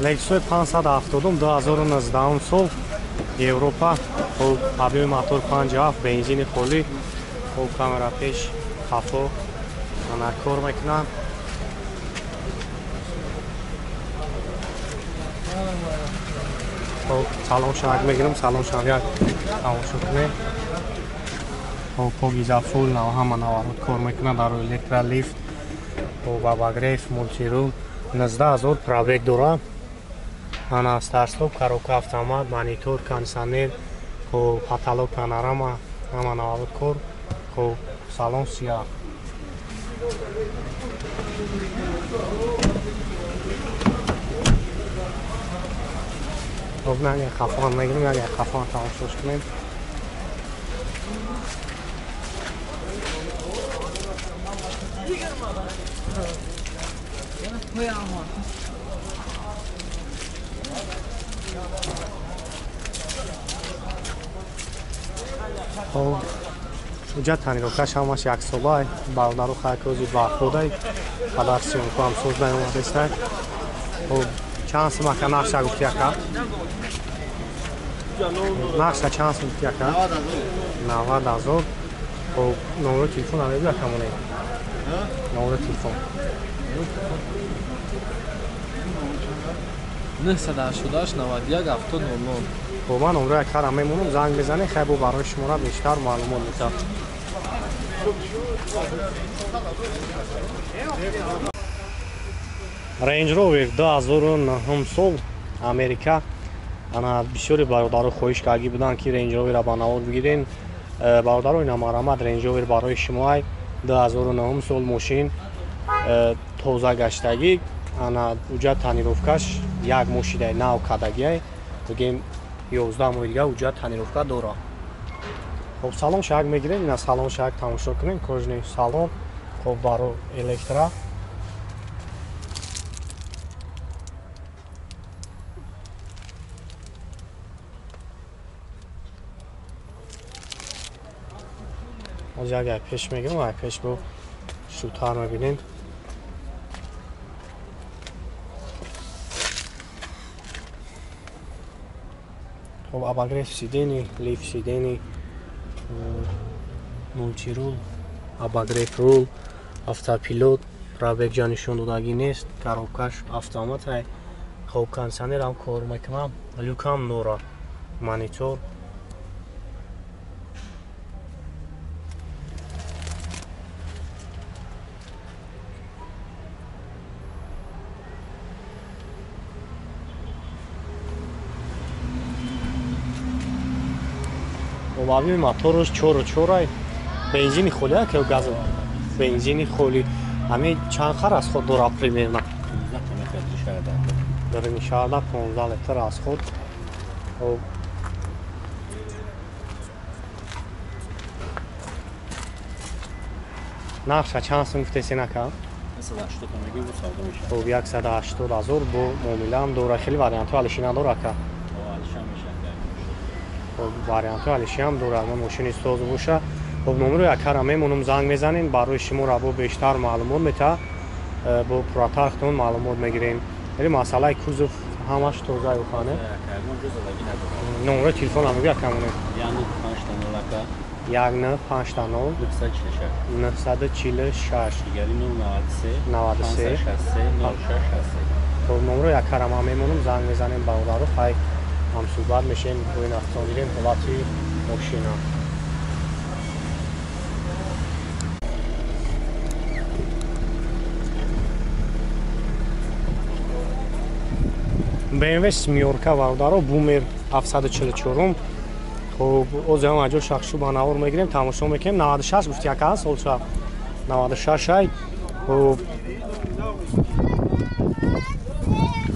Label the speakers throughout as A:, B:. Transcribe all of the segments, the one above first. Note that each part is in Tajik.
A: Lexus 570 2019 سال Европа. خب حبیب موتور 57 بنزین خالی. خب کامera پیش خفا انا کار میکنم. خب سلام شاید میگیرم سلام شاید تماشا کنید. خب پوگیزا فول نو همه نوارد کار میکنه در الکترا لیفت و باباگریف مولتیرول 19000 پرابیگ داره. انا استارستوپ کاروکا автомат монитор кондиционер خب کاتالوگ پانوراما همه نوارد کار. خب سالن سیاه. خب نه یه خفان میگیریم یا یه خفان تماشاش کنیم. خب اینجا تنیروکش همش یک سالای برادر و خرکوزی برخوردهی پدر سیونکو هم سوز باید اومده استک. خب چند سمکه نقشه گفتی اکا؟ نقشه چند سمکه اکا؟ 90,000. خب نمره تلفن هم بیا کمونه نمره تلفن
B: 988 91 70 00.
A: خب من نمره یک کارم میمونم زنگ بزنه خیلی برای شما را بیشتر معلومات میتم. رنج روور 2009 سال امریکا. انا بسیاری برادر خواهش کردی بودن که رنج روور را با نوار بگیرین. برادرای نامرامد رنج روور برای شما 2009 سال ماشین تازه گشتگی. انا اوجا تانیروفکاش یک ماشین نو کدگی بگیم 11 ماه دیگه اوجا تانیروفکا داره. خب سالن شاید میگیرین اینا سالن شاید تماشا کنین کجنی سالن. خب برای الکترا از اگر پیش میگیرم و پیش با شوتار میبینیم. خب اباگریف سیدینی لیف سیدینی مولتیرول اباگریف رول автопилот пробег ҷа нишон додагӣ нест коробкаш автомат ҳай. хоб кондиционерам кор мекунам люкам нора монитор обаби моторш 4 бензини холия ки газ бензини холи ҳамин чанд хар аз худ дора примерно 15 литр аз худ. нақша чанд сум гуфтесин ака? 180,000 бо муомилаам дора. хеле вариантҳои алишина дора ака? вариантҳои алишиам дора мошини соз боша. خب نمره یک کارم میمونم زنگ میزنین برای شما را با بیشتر معلومات میتا با پراترختون معلومات میگیرین. ولی مسئله کوزوف همش توزیع و خانه نمره تلفن هم بیا کمونه 1950 946 93 خب نمره یک کارم هم میمونم زنگ میزنین برادر رو خیلی هم صحبت میشین روی نفتان میرین حالتی ماشینا. BMW семерка вардаро бумер 744. خب از هم اجور شخصو با نوار میگیریم تماشا میکنیم. 96 گفتی یک هست سالشا 96 های.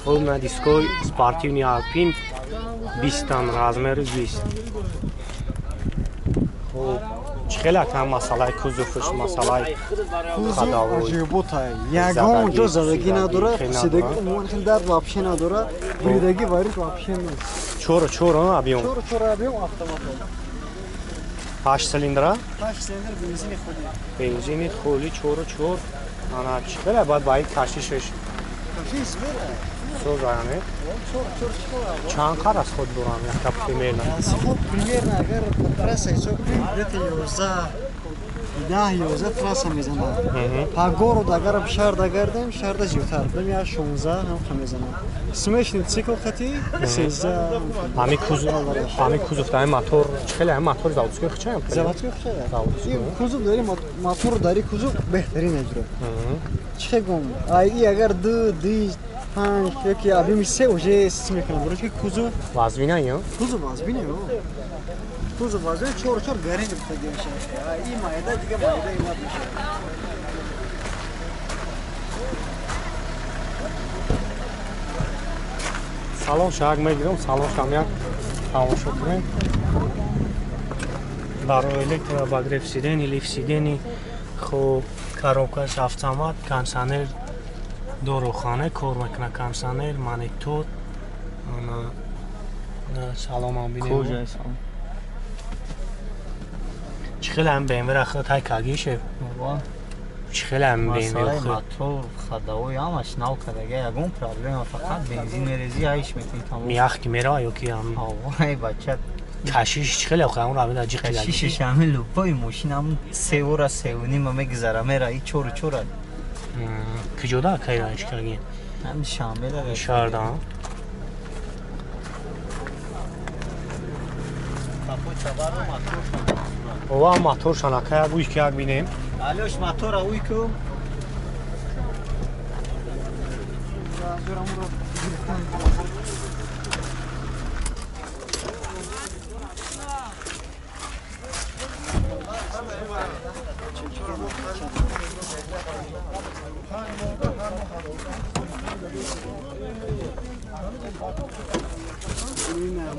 A: خب نه دیسکوی سپارتیونی آلپین 20 تن رازمر 20. خب خیلی هم مسئله کوزوفش مسئله خداوی
C: یگان اونجا زدگی نداره خسیدگی ممکن درد واپشی نداره بریدگی وارد واپشی نیست.
A: چور ابیوم
C: ابیوم автомат
A: 8 سیلیندر
C: سیلیندر بنزین خودی
A: خالی چور انا چقدر باید باید کشیشش
C: کافیز میره
A: سوزانه چند قرار از خود برام یک کپ میرن
C: از خود پرمیر نه اگر پرس ایسو کنیم دت 11 تراس میزنه پاگورو داگر بشار داگردم شار دا زیوتر دم یا 16 هم میزنه سمشن سیکل خطی 13
A: همین کوزوف دای موتور خیلی هم موتور زاوسکی خچه
C: زاوسکی خچه این کوزوف داری موتور داری کوزوف بهترین اجرا چه گم ای اگر دو دی 5 یکی ابی میشه اوجه اسم میکنم برای که کوزوف
A: وازبینه یا
C: کوزوف وازبینه یا کوزوف وازبینه چور گرینگ بده میشه این مایده دیگه مایده ایمات میشه
A: سلام شاگ میگیرم سلام شما تماشا کنید برای الکترا باگرف سیدنی لیف سیدنی خب کاروکاش автомат کنسانر دورخانه کار میکنه کنسانر مانیتور سلام هم بینیم
D: کجای سلام
A: چخیل هم بیم برخه تای کاگیشه
D: بابا
A: چخیل هم بیم
D: مسئله موتور خداوی همش نو کردگه یکون پرابلم فقط بنزین ریزی هایش میکنی تمام
A: میاخ کی میره یا کی هم
D: آوای بچه
A: کشیش چخیل اخه اون رو جی خیلی
D: کشیش شامل لوپای ماشین هم 3 و 3 و نیم میگذره میره ای چور
A: کجا کایرانش کردی
D: هم شامل
A: شاردا اوه موتور شناکه بویش که یک بینیم
D: الوش موتور اوی کو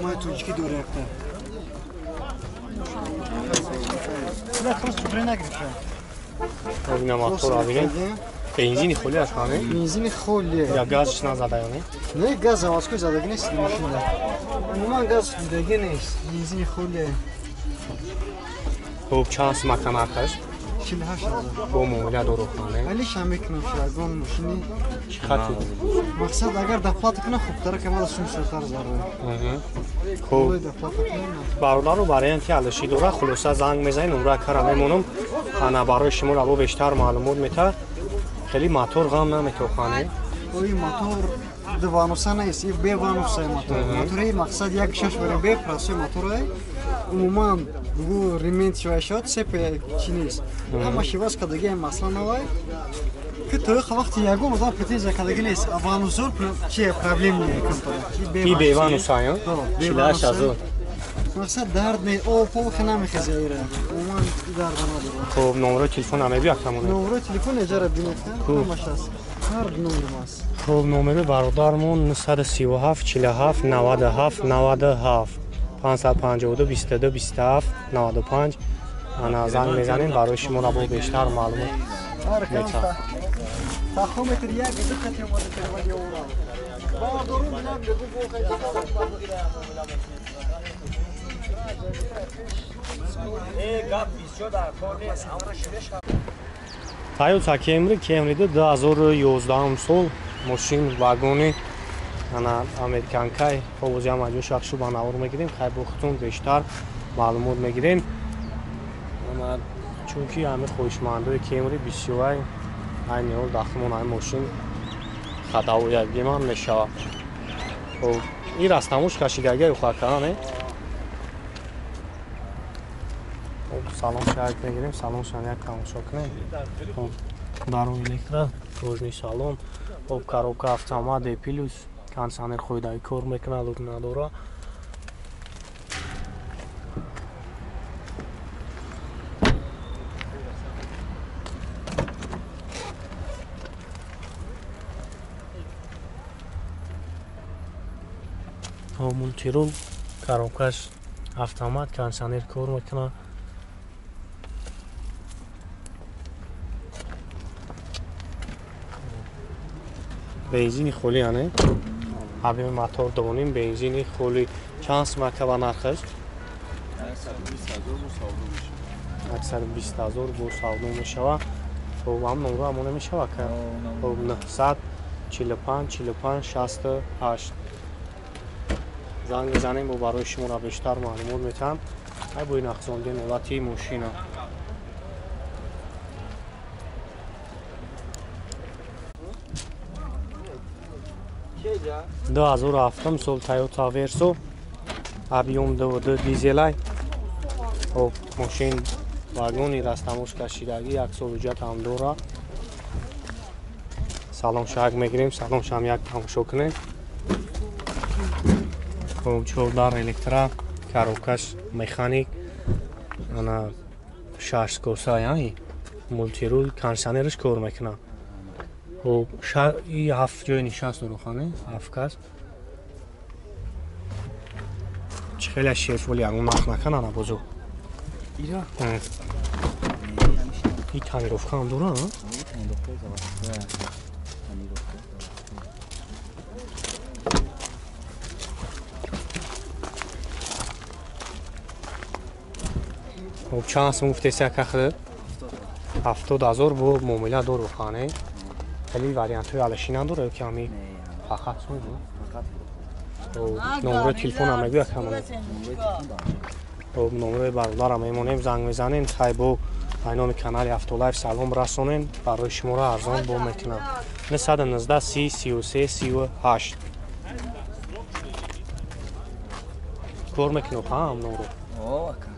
C: ما توچکی دور رفته نه خلاص تو نگرفته
A: اینا موتور آبینه بنزین خالی است خانه
C: بنزین خالی
A: یا گازش نزده یعنی
C: نه گاز آوازکوی زدگی نیست ماشین عموما گاز دیگه نیست بنزین خالی
A: خوب چانس مکان آخرش
C: 48,000
A: با مولا دورخانه
C: ولی شم میکنم شاگون ماشینی
A: خطی
C: مقصد اگر دفعات کنه خوبتره که ما سوم سوتر زره
A: خوب
C: دفعات کنه
A: برادر رو برای اینکه علشی دوره خلاصه زنگ میزنین نمره کار میمونم خانه برای شما رو بیشتر معلومات میته خیلی موتور غم نمیتو خانه
C: اوی موتور دوانوسه نیست این بی وانوسه موتوری مقصد یک شش بره بی پراسی موتوره عموما بگو ریمنت شوی شد سپه چی نیست همه شیواز کدگی این مسئله نوای که تو وقتی یکو مدار پتیزه کدگی نیست وانوزور چیه پرابلم نیه کمپاره
A: این بی وانوسه یا 48,000
C: مقصد درد نیست او پول نمیخیزه ایره عموما درد نداره
A: خب نمره تلفن همه بیاکتمونه
C: نمره تلفن اجاره بینکتن همش هست هر نمره ماست
A: خب نمره برادرمون 937 47 97 97 552 22 27 95 انا زنگ میزنیم برای شما رو بیشتر معلومات میتونم
C: تاخومتر یک دو خطی مورد کروانی اورا با درون بینم بگو
A: Toyota Camry 2011 سال ماشین واگونی انا امریکانکای خب هم اجو شخصو با نور میگیریم خیلی بختون بیشتر معلومات میگیریم اما چون که همه خوشمنده کیمری بسیار این یول داخلمون این ماشین خطا و یکیمان میشه خب این راستموش کشیدگی و خواهکنه سلام شاید میگیریم سلام شما یک تماشا کنیم برای الکترا روزنی سلام خب کاروکا автомат پلوس کنسانر خودایی کار میکنه لوگ نداره مونتیرول کاروکاش автомат کنسانر کار میکنه بنزین خالی یعنی همین موتور دونیم بنزین خالی چند سمکه و نرخش اکثر 20,000 بو ساودو میشه و خب هم نمره همونه میشه و که خب 45 45 68. زنگ بزنیم و برای شما را بیشتر معلومات میتم. ای بوی نقصاندن حالتی ماشین 2007 سال تویوتا ورسو ابیوم 2 دیزل و ماشین واگونی رستموش کشیدگی 1 سال جت هم داره. سلام شاگ میگیریم سلام شام یک تماشا کنیم. خب 14 الکترا کاروکش مکانیک انا 6 کوسای مولتی رول کانسانرش کار میکنه. خب این 7 جای نشست رو خانه 7 کس خیلی شیف ولی اون نخ نکنه نه بزرگ
D: ایرا
A: این تانیروفکا هم دوره نه؟ خب چند مفتی سکه خده؟ 70,000 با معامله داره خانه خیلی واریانت های علشی نداره که همی فقط سون نمره تلفن هم میگوید که همونه نمره برادر هم میمونیم زنگ میزنین خیلی با اینام کانال هفت لایف سلام رسونین برای شما را ارزان با میکنم 919 30 33 38 کار میکنم هم نمره